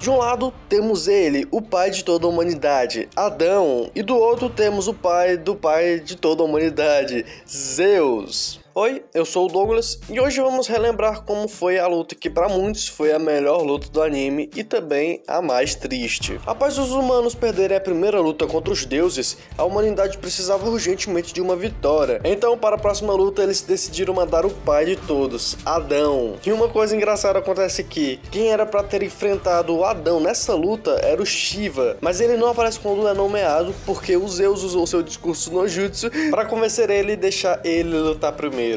De um lado temos ele, o pai de toda a humanidade, Adão, e do outro temos o pai de toda a humanidade, Zeus. Oi, eu sou o Douglas e hoje vamos relembrar como foi a luta que para muitos foi a melhor luta do anime e também a mais triste. Após os humanos perderem a primeira luta contra os deuses, a humanidade precisava urgentemente de uma vitória. Então, para a próxima luta, eles decidiram mandar o pai de todos, Adão. E uma coisa engraçada acontece aqui, quem era para ter enfrentado o Adão nessa luta era o Shiva, mas ele não aparece quando é nomeado porque o Zeus usou seu discurso no jutsu para convencer ele e deixar ele lutar primeiro.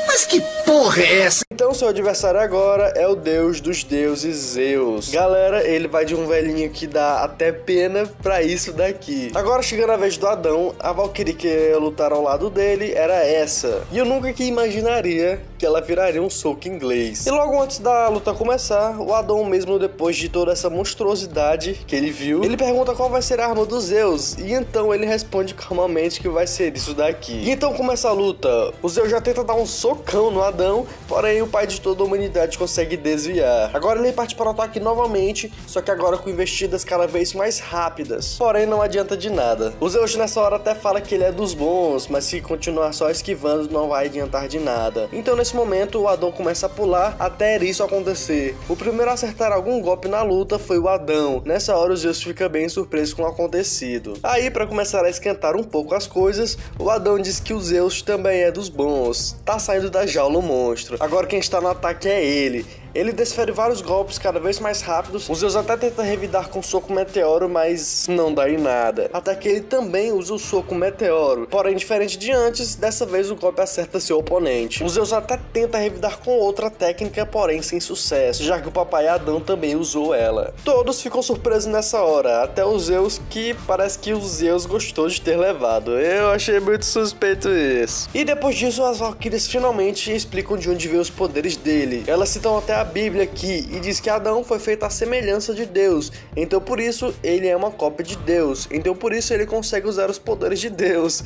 Mas que porra é essa? Então seu adversário agora é o deus dos deuses, Zeus. Galera, ele vai de um velhinho que dá até pena pra isso daqui. Agora chegando a vez do Adão, a Valkyrie que ia lutar ao lado dele era essa. E eu nunca que imaginaria que ela viraria um soco inglês. E logo antes da luta começar, o Adão mesmo, depois de toda essa monstruosidade que ele viu, ele pergunta qual vai ser a arma dos Zeus. E então ele responde calmamente que vai ser isso daqui. E então começa a luta. O Zeus já tenta dar um socão no Adão, porém o pai de toda a humanidade consegue desviar. Agora ele parte para o ataque novamente, só que agora com investidas cada vez mais rápidas. Porém não adianta de nada. O Zeus nessa hora até fala que ele é dos bons, mas se continuar só esquivando não vai adiantar de nada. Então nesse momento o Adão começa a pular até isso acontecer. O primeiro a acertar algum golpe na luta foi o Adão. Nessa hora o Zeus fica bem surpreso com o acontecido. Aí para começar a esquentar um pouco as coisas, o Adão diz que o Zeus também é dos bons. Tá saindo da jaula o monstro. Agora quem está no ataque é ele. Ele desfere vários golpes cada vez mais rápidos. O Zeus até tenta revidar com o soco meteoro, mas não dá em nada. Até que ele também usa o soco meteoro. Porém, diferente de antes, dessa vez o golpe acerta seu oponente. O Zeus até tenta revidar com outra técnica, porém sem sucesso, já que o papai Adão também usou ela. Todos ficam surpresos nessa hora, até o Zeus, que parece que o Zeus gostou de ter levado. Eu achei muito suspeito isso. E depois disso, as Valkyries finalmente explicam de onde veio os poderes dele. Elas citam até a Bíblia aqui e diz que Adão foi feito à semelhança de Deus, então por isso ele é uma cópia de Deus, então por isso ele consegue usar os poderes de Deus.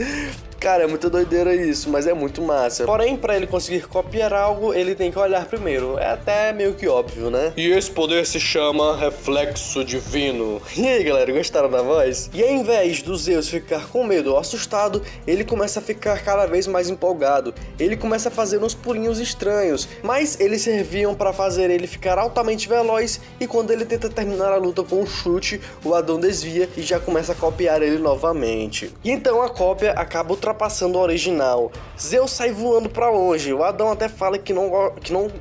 Cara, é muita doideira isso, mas é muito massa. Porém, para ele conseguir copiar algo, ele tem que olhar primeiro. É até meio que óbvio, né? E esse poder se chama Reflexo Divino. E aí, galera, gostaram da voz? E ao invés do Zeus ficar com medo ou assustado, ele começa a ficar cada vez mais empolgado. Ele começa a fazer uns pulinhos estranhos, mas eles serviam para fazer ele ficar altamente veloz, e quando ele tenta terminar a luta com um chute, o Adão desvia e já começa a copiar ele novamente. E então a cópia acaba ultrapassando o original. Zeus sai voando para longe. O Adão até fala que não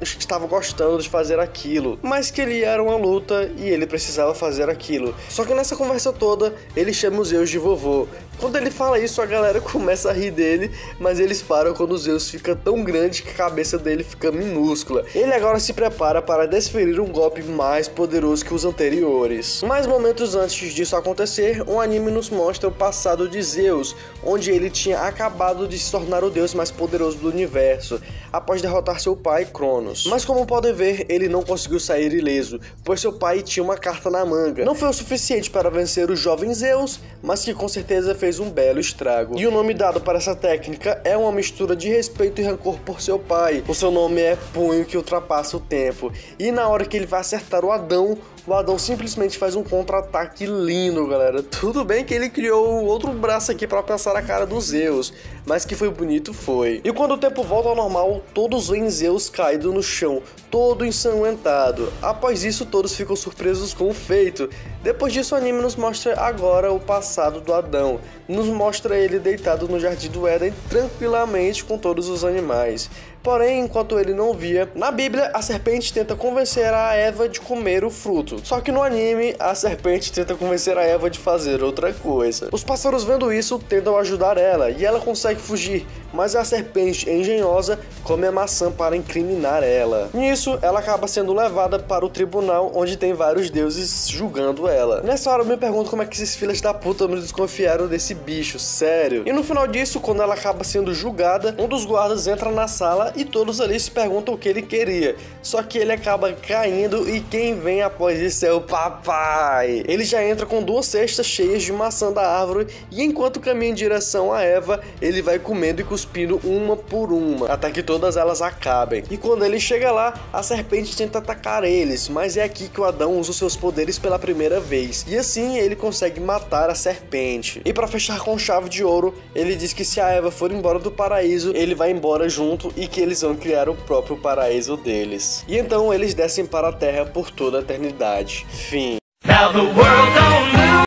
estava gostando de fazer aquilo, mas que ele era uma luta e ele precisava fazer aquilo. Só que nessa conversa toda, ele chama o Zeus de vovô. Quando ele fala isso, a galera começa a rir dele, mas eles param quando o Zeus fica tão grande que a cabeça dele fica minúscula. Ele agora se prepara para desferir um golpe mais poderoso que os anteriores. Mas momentos antes disso acontecer, um anime nos mostra o passado de Zeus, onde ele tinha acabado de se tornar o deus mais poderoso do universo, após derrotar seu pai, Cronos. Mas como podem ver, ele não conseguiu sair ileso, pois seu pai tinha uma carta na manga. Não foi o suficiente para vencer o jovem Zeus, mas que com certeza fez um belo estrago. E o nome dado para essa técnica é uma mistura de respeito e rancor por seu pai. O seu nome é Punho que Ultrapassa o Tempo. E na hora que ele vai acertar o Adão simplesmente faz um contra-ataque lindo, galera. Tudo bem que ele criou outro braço aqui para alcançar a cara do Zeus, mas que foi bonito foi. E quando o tempo volta ao normal, todos veem Zeus caído no chão, todo ensanguentado. Após isso, todos ficam surpresos com o feito. Depois disso, o anime nos mostra agora o passado do Adão. Nos mostra ele deitado no Jardim do Éden tranquilamente com todos os animais. Porém, enquanto ele não via, na Bíblia a serpente tenta convencer a Eva de comer o fruto. Só que no anime, a serpente tenta convencer a Eva de fazer outra coisa. Os pássaros vendo isso tentam ajudar ela e ela consegue fugir, mas a serpente engenhosa come a maçã para incriminar ela. Nisso, ela acaba sendo levada para o tribunal onde tem vários deuses julgando ela. Nessa hora eu me pergunto como é que esses filhos da puta me desconfiaram desse bicho, sério. E no final disso, quando ela acaba sendo julgada, um dos guardas entra na sala lá e todos ali se perguntam o que ele queria. Só que ele acaba caindo e quem vem após isso é o papai. Ele já entra com 2 cestas cheias de maçã da árvore e enquanto caminha em direção a Eva, ele vai comendo e cuspindo uma por uma, até que todas elas acabem. E quando ele chega lá, a serpente tenta atacar eles, mas é aqui que o Adão usa os seus poderes pela primeira vez. E assim ele consegue matar a serpente. E para fechar com chave de ouro, ele diz que se a Eva for embora do paraíso, ele vai embora junto e que eles vão criar o próprio paraíso deles. E então eles descem para a terra por toda a eternidade. Fim. Now the world don't move.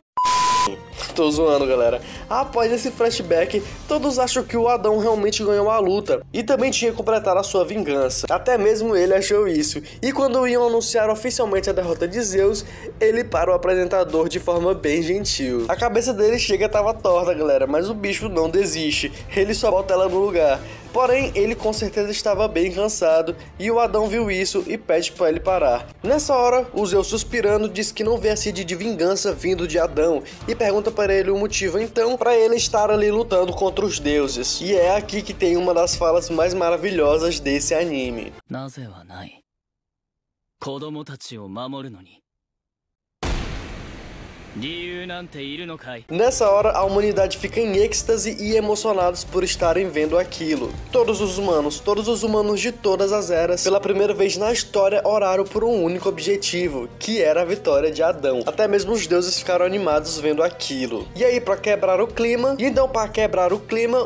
Tô zoando, galera. Após esse flashback, todos acham que o Adão realmente ganhou a luta e também tinha completado a sua vingança. Até mesmo ele achou isso. E quando iam anunciar oficialmente a derrota de Zeus, ele para o apresentador de forma bem gentil. A cabeça dele chega tava torta, galera, mas o bicho não desiste. Ele só bota ela no lugar. Porém, ele com certeza estava bem cansado e o Adão viu isso e pede para ele parar. Nessa hora, o Zeus suspirando diz que não vê a sede de vingança vindo de Adão e pergunta para ele o motivo então para ele estar ali lutando contra os deuses. E é aqui que tem uma das falas mais maravilhosas desse anime. Nessa hora, a humanidade fica em êxtase e emocionados por estarem vendo aquilo. Todos os humanos de todas as eras, pela primeira vez na história, oraram por um único objetivo, que era a vitória de Adão. Até mesmo os deuses ficaram animados vendo aquilo. E aí, pra quebrar o clima,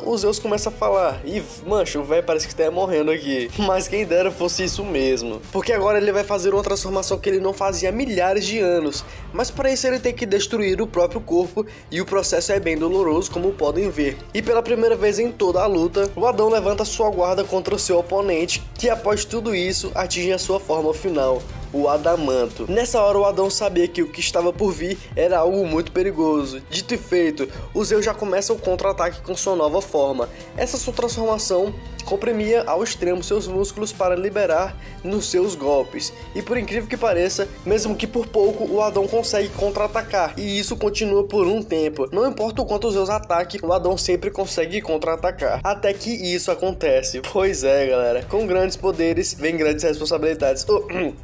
o Zeus começa a falar: "Ih, mancho, o velho parece que tá morrendo aqui." Mas quem dera fosse isso mesmo. Porque agora ele vai fazer uma transformação que ele não fazia há milhares de anos. Mas para isso ele tem que destruir o próprio corpo e o processo é bem doloroso, como podem ver. E pela primeira vez em toda a luta, o Adão levanta sua guarda contra o seu oponente, que após tudo isso atinge a sua forma final, o Adamanto. Nessa hora o Adão sabia que o que estava por vir era algo muito perigoso. Dito e feito, o Zeus já começa o contra-ataque com sua nova forma. Essa sua transformação comprimia ao extremo seus músculos para liberar nos seus golpes. E por incrível que pareça, mesmo que por pouco, o Adão consegue contra-atacar. E isso continua por um tempo. Não importa o quanto os Zeus ataquem, o Adão sempre consegue contra-atacar. Até que isso acontece. Pois é, galera. Com grandes poderes, vem grandes responsabilidades.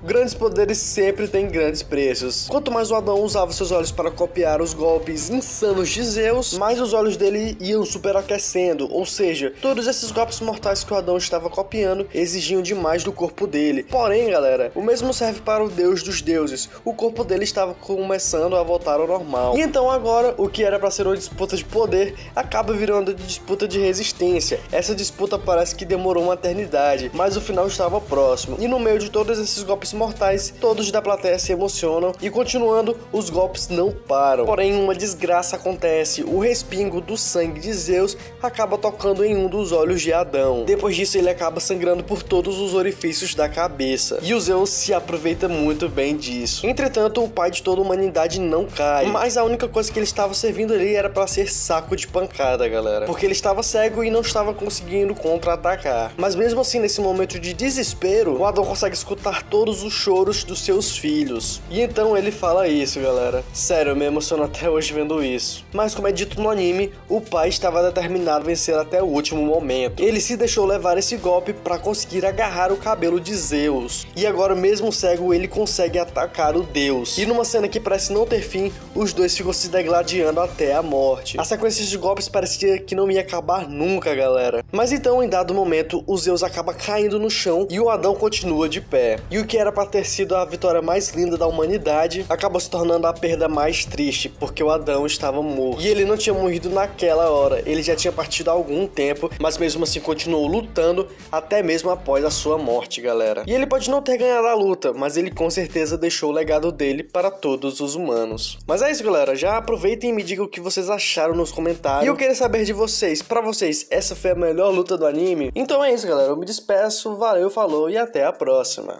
Grandes poderes sempre têm grandes preços. Quanto mais o Adão usava seus olhos para copiar os golpes insanos de Zeus, mais os olhos dele iam superaquecendo. Ou seja, todos esses golpes mortais que o Adão estava copiando exigiam demais do corpo dele. Porém, galera, o mesmo serve para o deus dos deuses. O corpo dele estava começando a voltar ao normal. E então agora, o que era para ser uma disputa de poder, acaba virando disputa de resistência. Essa disputa parece que demorou uma eternidade, mas o final estava próximo. E no meio de todos esses golpes mortais, todos da plateia se emocionam e continuando, os golpes não param. Porém, uma desgraça acontece. O respingo do sangue de Zeus acaba tocando em um dos olhos de Adão. Depois disso, ele acaba sangrando por todos os orifícios da cabeça. E o Zeus se aproveita muito bem disso. Entretanto, o pai de toda a humanidade não cai. Mas a única coisa que ele estava servindo ali era para ser saco de pancada, galera. Porque ele estava cego e não estava conseguindo contra-atacar. Mas mesmo assim, nesse momento de desespero, o Adão consegue escutar todos os choros dos seus filhos. E então ele fala isso, galera. Sério, eu me emociono até hoje vendo isso. Mas como é dito no anime, o pai estava determinado a vencer até o último momento. Ele se deixou levar esse golpe para conseguir agarrar o cabelo de Zeus. E agora, mesmo cego, ele consegue atacar o deus. E numa cena que parece não ter fim, os dois ficam se degladiando até a morte. A sequência de golpes parecia que não ia acabar nunca, galera. Mas então, em dado momento, o Zeus acaba caindo no chão e o Adão continua de pé. E o que era para ter sido a vitória mais linda da humanidade acabou se tornando a perda mais triste, porque o Adão estava morto. E ele não tinha morrido naquela hora, ele já tinha partido há algum tempo, mas mesmo assim continuou lutando até mesmo após a sua morte, galera. E ele pode não ter ganhado a luta, mas ele com certeza deixou o legado dele para todos os humanos. Mas é isso, galera. Já aproveitem e me digam o que vocês acharam nos comentários. E eu queria saber de vocês. Pra vocês, essa foi a melhor luta do anime? Então é isso, galera. Eu me despeço. Valeu, falou e até a próxima.